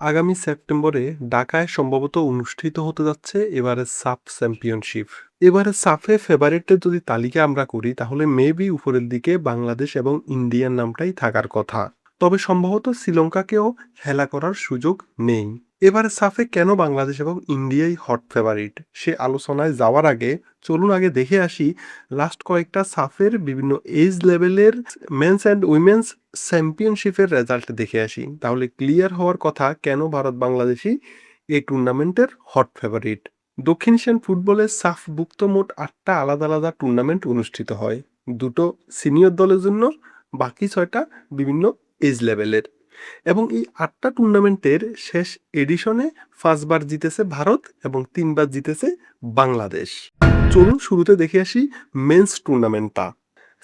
আগামী সেপ্টেম্বরে ঢাকায় সম্ভবত অনুষ্ঠিত হতে যাচ্ছে এবারের সাফ চ্যাম্পিয়নশিপ। এবারে সাফে ফেভারিটের যদি তালিকা আমরা করি তাহলে মেবি উপরের দিকে বাংলাদেশ এবং ইন্ডিয়ার নামটাই থাকার কথা। তবে সম্ভবত শ্রীলঙ্কাকেও হেলা করার সুযোগ নেই। এবারে সাফে কেন বাংলাদেশ এবং ইন্ডিয়াই হট ফেভারিট সে আলোচনায় যাওয়ার আগে চলুন আগে দেখে আসি লাস্ট কয়েকটা সাফের বিভিন্ন এজ লেভেলের মেন্স অ্যান্ড উইমেন্স চ্যাম্পিয়নশিপের রেজাল্ট দেখে আসি। তাহলে ক্লিয়ার হওয়ার কথা কেন ভারত বাংলাদেশই এই টুর্নামেন্টের হট ফেভারিট। দক্ষিণ এশিয়ান ফুটবলে সাফভুক্ত মোট 8টা আলাদা আলাদা টুর্নামেন্ট অনুষ্ঠিত হয়, দুটো সিনিয়র দলের জন্য, বাকি 6টা বিভিন্ন এজ লেভেলের। এবং এই 8টা টুর্নামেন্টের শেষ এডিশনে 5বার জিতেছে ভারত এবং 3বার জিতেছে বাংলাদেশ। চলুন শুরুতে দেখে আসি মেন্স টুর্নামেন্টটা।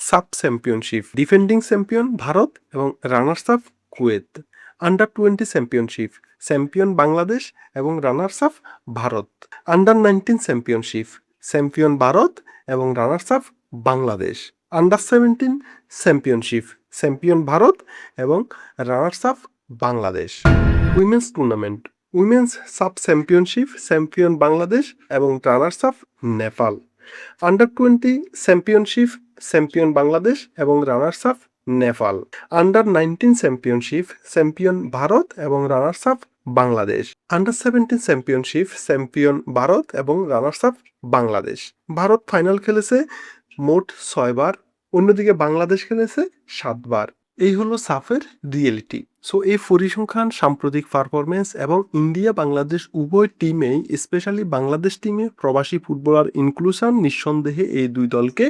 Sub championship, defending champion Bharat এবং runners up Kuwait. Under 20 championship, champion Bangladesh এবং runners up Bharat. Under 19 championship, champion Bharat এবং runners up Bangladesh. Under 17 championship, champion Bharat এবং runners up Bangladesh. Women's tournament, women's sub championship, champion Bangladesh এবং runners up Nepal. Under 20 championship, champion Bangladesh এবং runners up Nepal. Under 19 championship, champion Bharat এবং runners up Bangladesh. Under 17 championship, champion Bharat এবং runners up Bangladesh. Bharat final খেলেছে মোট 6বার, অন্যদিকে বাংলাদেশ খেলেছে 7বার। এই হলো সাফের রিয়েলিটি। সো এই পরিসংখ্যান, সাম্প্রতিক পারফরমেন্স এবং ইন্ডিয়া বাংলাদেশ উভয় টিমেই, স্পেশালি বাংলাদেশ টিমে প্রবাসী ফুটবলার ইনক্লুশন নিঃসন্দেহে এই দুই দলকে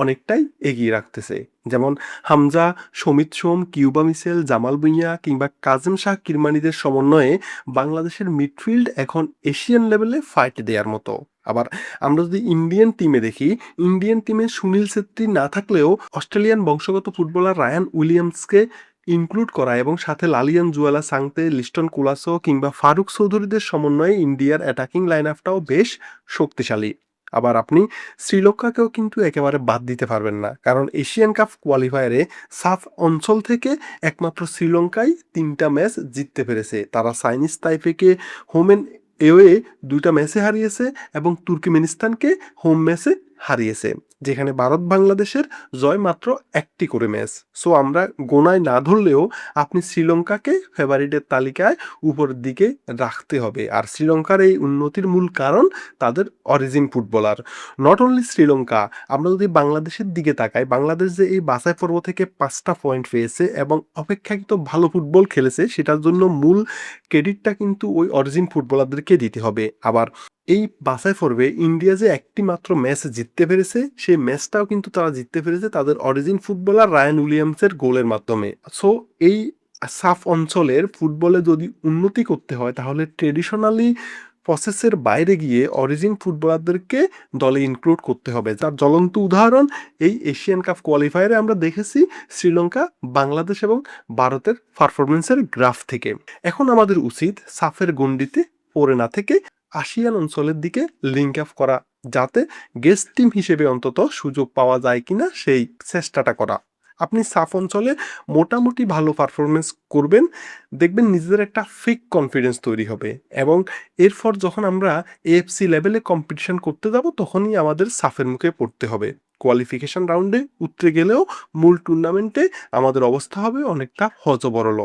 অনেকটাই এগিয়ে রাখতেছে। যেমন হামজা, সমিত সোম, কিউবা মিসেল, জামাল ভুঁইয়া কিংবা কাজেম শাহ কিরমানিদের সমন্বয়ে বাংলাদেশের মিডফিল্ড এখন এশিয়ান লেভেলে ফাইট দেওয়ার মতো। আবার আমরা যদি ইন্ডিয়ান টিমে দেখি, ইন্ডিয়ান টিমে সুনীল ছেত্রী না থাকলেও অস্ট্রেলিয়ান বংশগত ফুটবলার রায়ান উইলিয়ামসকে ইনক্লুড করা এবং সাথে লালিয়ান জুয়েলা সাংতে, লিস্টন কুলাসো কিংবা ফারুক চৌধুরীদের সমন্বয়ে ইন্ডিয়ার অ্যাটাকিং লাইন আপটাও বেশ শক্তিশালী। আবার আপনি শ্রীলঙ্কাকেও কিন্তু একেবারে বাদ দিতে পারবেন না, কারণ এশিয়ান কাপ কোয়ালিফায়ারে সাফ অঞ্চল থেকে একমাত্র শ্রীলঙ্কাই 3টা ম্যাচ জিততে পেরেছে। তারা চাইনিজ তাইপেকে হোম এন্ড এওয়ে 2টা ম্যাচে হারিয়েছে এবং তুর্কমেনিস্তানকে হোম ম্যাচে হারিয়েছে, যেখানে ভারত বাংলাদেশের জয় মাত্র 1টি করে ম্যাচ। সো আমরা গোনায় না ধরলেও আপনি শ্রীলঙ্কাকে ফেভারিটের তালিকায় উপরের দিকে রাখতে হবে। আর শ্রীলঙ্কার এই উন্নতির মূল কারণ তাদের origin footballer. Not only Sri Lanka, আমরা যদি বাংলাদেশের দিকে তাকাই, বাংলাদেশ যে এই বাছাই পর্ব থেকে 5টা পয়েন্ট পেয়েছে এবং অপেক্ষাকৃত ভালো ফুটবল খেলেছে, সেটার জন্য মূল ক্রেডিটটা কিন্তু ওই অরিজিন ফুটবলারদেরকে দিতে হবে। আবার এই বাছাই পর্বে ইন্ডিয়া যে একটি মাত্র ম্যাচ জিততে পেরেছে, সেই ম্যাচটাও কিন্তু তারা জিততে পেরেছে তাদের অরিজিন ফুটবলার রায়ান উইলিয়ামসের গোলের মাধ্যমে। সো এই সাফ অঞ্চলের ফুটবলে যদি উন্নতি করতে হয় তাহলে ট্রেডিশনালি প্রসেসের বাইরে গিয়ে অরিজিন ফুটবলারদেরকে দলে ইনক্লুড করতে হবে। তার জ্বলন্ত উদাহরণ এই এশিয়ান কাপ কোয়ালিফায়ারে আমরা দেখেছি শ্রীলঙ্কা, বাংলাদেশ এবং ভারতের পারফরমেন্সের গ্রাফ থেকে। এখন আমাদের উচিত সাফের গণ্ডিতে পড়ে না থেকে আসিয়ান অঞ্চলের দিকে লিঙ্ক আপ করা, যাতে গেস্ট টিম হিসেবে অন্তত সুযোগ পাওয়া যায় কিনা সেই চেষ্টাটা করা। আপনি সাফ অঞ্চলে মোটামুটি ভালো পারফরমেন্স করবেন, দেখবেন নিজেদের একটা ফেক কনফিডেন্স তৈরি হবে এবং এরপর যখন আমরা এএফসি লেভেলে কম্পিটিশন করতে যাব তখনই আমাদের সাফের মুখে পড়তে হবে। কোয়ালিফিকেশন রাউন্ডে উতরে গেলেও মূল টুর্নামেন্টে আমাদের অবস্থা হবে অনেকটা হযবরল।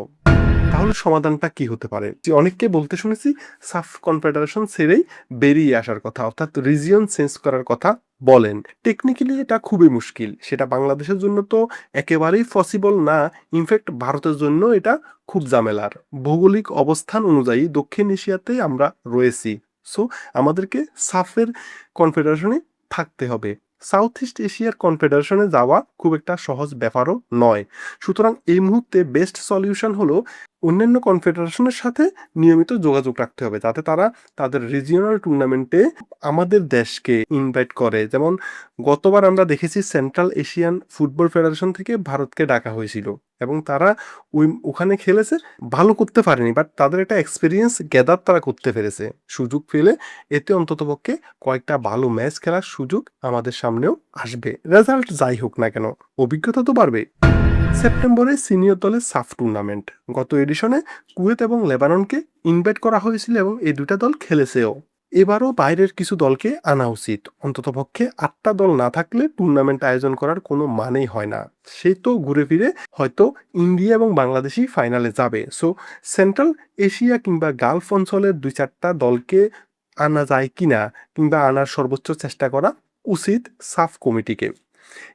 তাহলে সমাধানটা কি হতে পারে? যে অনেককে বলতে শুনেছি সাফ কনফেডারেশন ছেড়েই বেরিয়ে আসার কথা, অর্থাৎ রিজিয়ন চেঞ্জ করার কথা বলেন। টেকনিক্যালি এটা খুবই মুশকিল, সেটা বাংলাদেশের জন্য তো একেবারেই পসিবল না। ইনফ্যাক্ট ভারতের জন্য এটা খুব ঝামেলার। ভৌগোলিক অবস্থান অনুযায়ী দক্ষিণ এশিয়াতেই আমরা রয়েছি। সো আমাদেরকে সাফের কনফেডারেশনে থাকতে হবে। সাউথ ইস্ট এশিয়ার কনফেডারেশনে যাওয়া খুব একটা সহজ ব্যাপারও নয়। সুতরাং এই মুহূর্তে বেস্ট সলিউশন হলো অন্যান্য কনফেডারেশনের সাথে নিয়মিত যোগাযোগ রাখতে হবে, যাতে তারা তাদের রিজিওনাল টুর্নামেন্টে আমাদের দেশকে ইনভাইট করে। যেমন গতবার আমরা দেখেছি সেন্ট্রাল এশিয়ান ফুটবল ফেডারেশন থেকে ভারতকে ডাকা হয়েছিল এবং তারা ওখানে খেলেছে, ভালো করতে পারেনি, বাট তাদের একটা এক্সপিরিয়েন্স গ্যাদার তারা করতে পেরেছে। সুযোগ পেলে এতে অন্ততপক্ষে কয়েকটা ভালো ম্যাচ খেলার সুযোগ আমাদের সামনেও আসবে। রেজাল্ট যাই হোক না কেন, অভিজ্ঞতা তো বাড়বে। সেপ্টেম্বরে সিনিয়র দলের সাফ টুর্নামেন্ট। গত এডিশনে কুয়েত এবং লেবাননকে ইনভাইট করা হয়েছিল এবং এই দুটা দল খেলেছেও। এবারও বাইরের কিছু দলকে আনা উচিত। অন্ততপক্ষে ৮টা দল না থাকলে টুর্নামেন্ট আয়োজন করার কোনো মানেই হয় না। সেই তো ঘুরে ফিরে হয়তো ইন্ডিয়া এবং বাংলাদেশই ফাইনালে যাবে। সো সেন্ট্রাল এশিয়া কিংবা গালফ অঞ্চলের ২-৪টা দলকে আনা যায় কিনা, কিংবা আনার সর্বোচ্চ চেষ্টা করা উচিত সাফ কমিটিকে।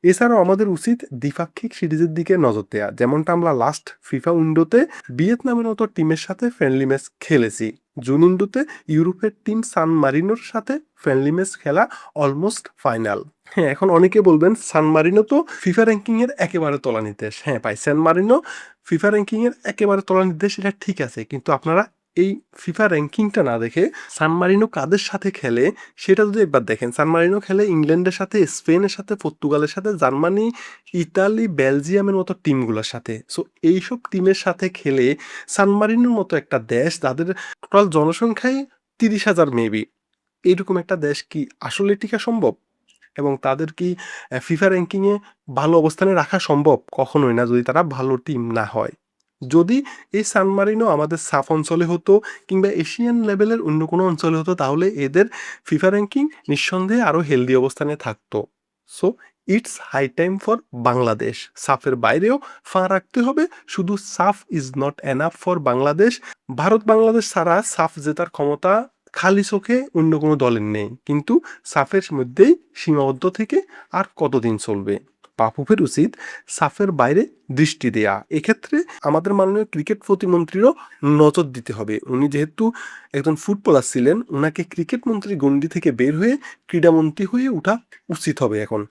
এছাড়াও আমাদের উচিত দ্বিপাক্ষিক সিরিজের দিকে নজর দেওয়া, যেমনটা আমরা লাস্ট ফিফা উইন্ডোতে ভিয়েতনামের মতো টিমের সাথে ফ্রেন্ডলি ম্যাচ খেলেছি। জুন উইন্ডোতে ইউরোপের টিম সান মারিনোর সাথে ফ্রেন্ডলি ম্যাচ খেলা অলমোস্ট ফাইনাল। হ্যাঁ, এখন অনেকে বলবেন সান মারিনো তো ফিফা র্যাঙ্কিং এর একেবারে তলানির দেশ। হ্যাঁ ভাই, সান মারিনো ফিফা র্যাঙ্কিং এর একেবারে তলানির দেশ, এটা ঠিক আছে, কিন্তু আপনারা এই ফিফা র্যাঙ্কিংটা না দেখে সান মারিনো কাদের সাথে খেলে সেটা যদি একবার দেখেন। সান মারিনো খেলে ইংল্যান্ডের সাথে, স্পেনের সাথে, পর্তুগালের সাথে, জার্মানি, ইতালি, বেলজিয়ামের মতো টিমগুলোর সাথে। সো এইসব টিমের সাথে খেলে সান মারিনোর মতো একটা দেশ, যাদের টোটাল জনসংখ্যাই ৩০,০০০ মেবি, এইরকম একটা দেশ কি আসলে টিকা সম্ভব? এবং তাদের কি ফিফা র্যাঙ্কিংয়ে ভালো অবস্থানে রাখা সম্ভব? কখনোই না, যদি তারা ভালো টিম না হয়। যদি এই সান মারিনো আমাদের সাফ অঞ্চলে হতো কিংবা এশিয়ান লেভেলের অন্য কোনো অঞ্চলে হতো, তাহলে এদের ফিফা র্যাঙ্কিং নিঃসন্দেহে আরও হেলদি অবস্থানে থাকতো। So it's high time for Bangladesh. সাফের বাইরেও ফা রাখতে হবে। শুধু SAFF is not enough for Bangladesh. Bharat Bangladesh ছাড়া সাফ জেতার ক্ষমতা খালি চোখে অন্য কোনো দলের নেই, কিন্তু সাফের মধ্যেই সীমাবদ্ধ থেকে আর কতদিন চলবে? বাফুফের উচিত সাফের বাইরে দৃষ্টি দেয়া। এক্ষেত্রে আমাদের মাননীয় ক্রিকেট প্রতিমন্ত্রীরও নজর দিতে হবে। উনি যেহেতু একজন ফুটবলার ছিলেন, ওনাকে ক্রিকেট মন্ত্রী গণ্ডি থেকে বের হয়ে ক্রীড়ামন্ত্রী হয়ে ওঠা উচিত হবে এখন।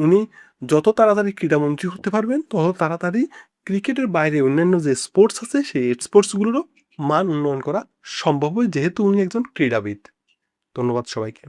উনি যত তাড়াতাড়ি ক্রীড়ামন্ত্রী হতে পারবেন, তত তাড়াতাড়ি ক্রিকেটের বাইরে অন্যান্য যে স্পোর্টস আছে সেই স্পোর্টসগুলোরও মান উন্নয়ন করা সম্ভব হয়, যেহেতু উনি একজন ক্রীড়াবিদ। ধন্যবাদ সবাইকে।